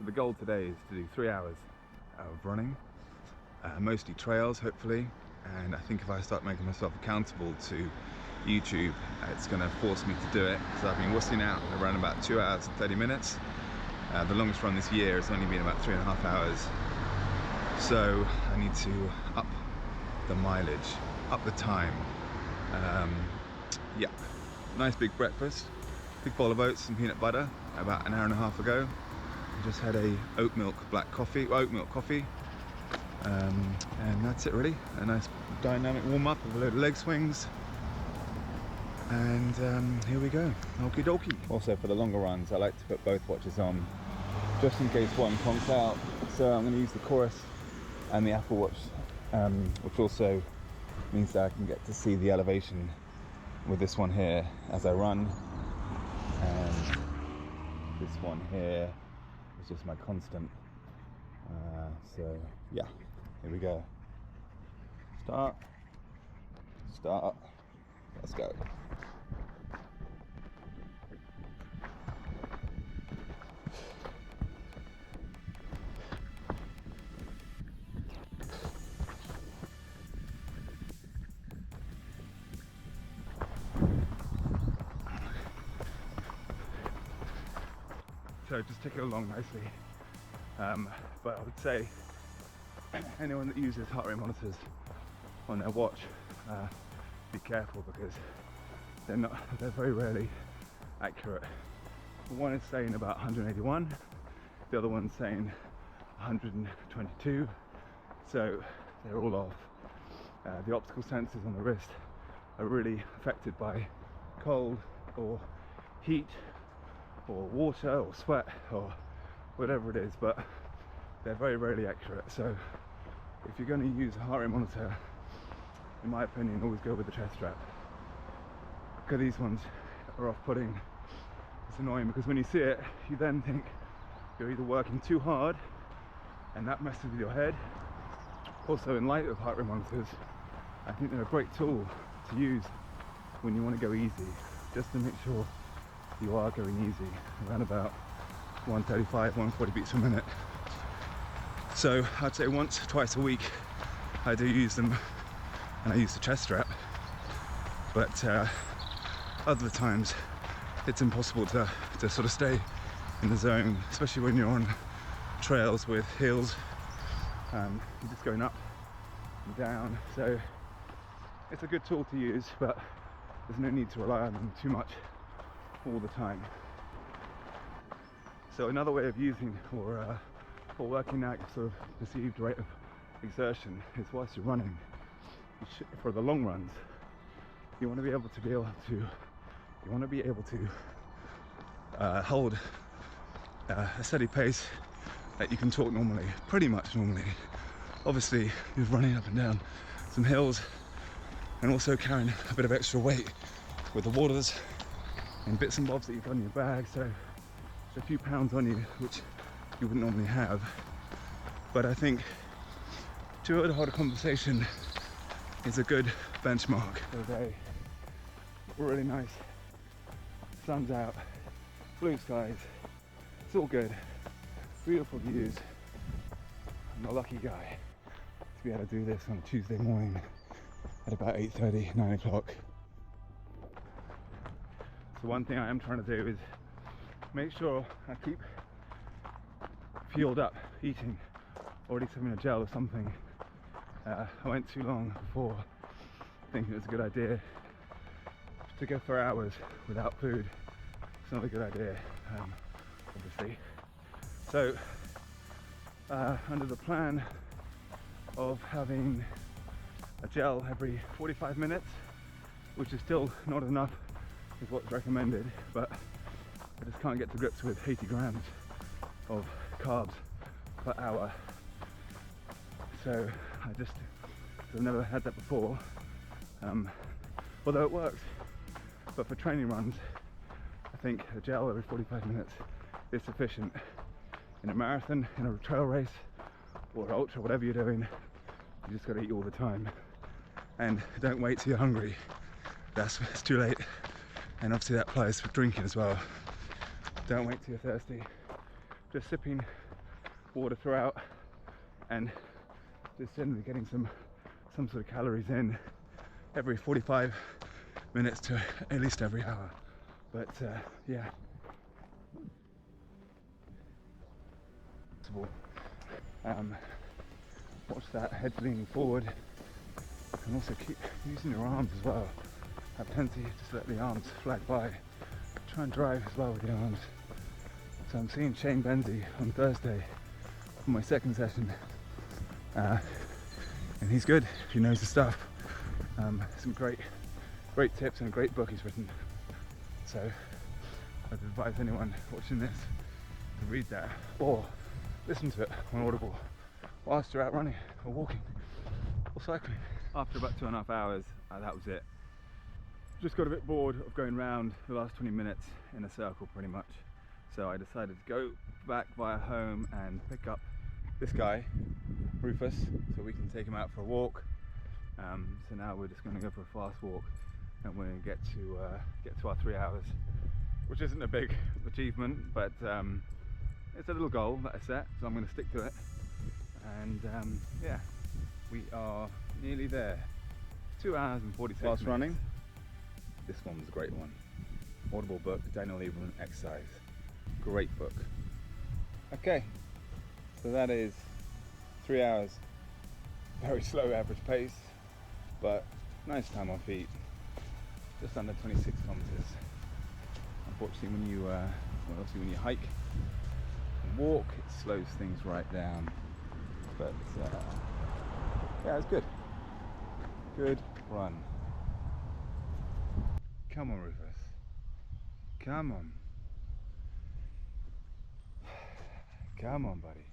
the goal today is to do 3 hours of running, mostly trails hopefully, and I think if I start making myself accountable to YouTube, it's going to force me to do it, because I've been wussing out around about 2 hours and 30 minutes. The longest run this year has only been about 3.5 hours, so I need to up the mileage, up the time. Yeah, nice big breakfast, big bowl of oats and peanut butter about an hour and a half ago. I just had a oat milk coffee, and that's it really. A nice dynamic warm up with a load of leg swings, and here we go, okie dokie. Also for the longer runs I like to put both watches on just in case one conks out, so I'm going to use the Chorus and the Apple Watch, which also means that I can get to see the elevation with this one here as I run, and this one here is just my constant. So yeah, here we go. Start, let's go. So just ticking along nicely, but I would say anyone that uses heart rate monitors on their watch, be careful, because they're very rarely accurate. One is saying about 181, the other one's saying 122, so they're all off. The optical sensors on the wrist are really affected by cold or heat or water or sweat or whatever it is, but they're very rarely accurate. So if you're going to use a heart rate monitor, in my opinion, always go with the chest strap, because these ones are off-putting. It's annoying because when you see it, you then think you're either working too hard and that messes with your head. Also, in light of heart rate monitors, I think they're a great tool to use when you want to go easy, just to make sure you are going easy, around about 135, 140 beats per minute. So I'd say once, twice a week I do use them, and I use the chest strap, but other times it's impossible to sort of stay in the zone, especially when you're on trails with hills. You're just going up and down, so it's a good tool to use, but there's no need to rely on them too much all the time. So another way of using or working out your sort of perceived rate of exertion is whilst you're running. For the long runs, you want to be able to hold a steady pace that you can talk normally, pretty much normally. Obviously you're running up and down some hills and also carrying a bit of extra weight with the waters and bits and bobs that you've got in your bag, so there's a few pounds on you which you wouldn't normally have. But I think to be able to hold a conversation is a good benchmark for the day. Really nice, sun's out, blue skies, it's all good, beautiful views. I'm a lucky guy to be able to do this on a Tuesday morning at about 8:30, 9 o'clock. So one thing I am trying to do is make sure I keep fueled up, eating, or at least having a gel or something. I went too long before thinking it was a good idea to go for hours without food. It's not a good idea, obviously. So under the plan of having a gel every 45 minutes, which is still not enough is what's recommended, but I just can't get to grips with 80 grams of carbs per hour. So I've never had that before, although it works. But for training runs, I think a gel every 45 minutes is sufficient. In a marathon, in a trail race, or ultra, whatever you're doing, you just gotta eat all the time. And don't wait till you're hungry. It's too late. And obviously that applies for drinking as well. Don't wait till you're thirsty. Just sipping water throughout, and just generally getting some sort of calories in every 45 minutes to at least every hour. But yeah. Watch that, head leaning forward, and also keep using your arms as well. Have plenty, just let the arms flag by. Try and drive as well with the arms. So I'm seeing Shane Benzie on Thursday for my second session, and he's good. He knows the stuff. Some great tips and a great book he's written. So I'd advise anyone watching this to read that or listen to it on Audible whilst you're out running or walking or cycling. After about 2.5 hours, that was it. Just got a bit bored of going round the last 20 minutes in a circle pretty much. So I decided to go back via home and pick up this guy, Rufus, so we can take him out for a walk. So now we're just going to go for a fast walk, and we're going to get to our 3 hours, which isn't a big achievement, but it's a little goal that I set, so I'm going to stick to it. And yeah, we are nearly there. 2 hours and 46 minutes. Whilst running, this one was a great one. Audible book, Daniel Lieberman, Exercise. Great book. Okay, so that is 3 hours. Very slow average pace, but nice time on feet. Just under 26 kilometers. Unfortunately, when you hike and walk, it slows things right down. But yeah, it's good. Good run. Come on, Rufus. Come on. Come on, buddy.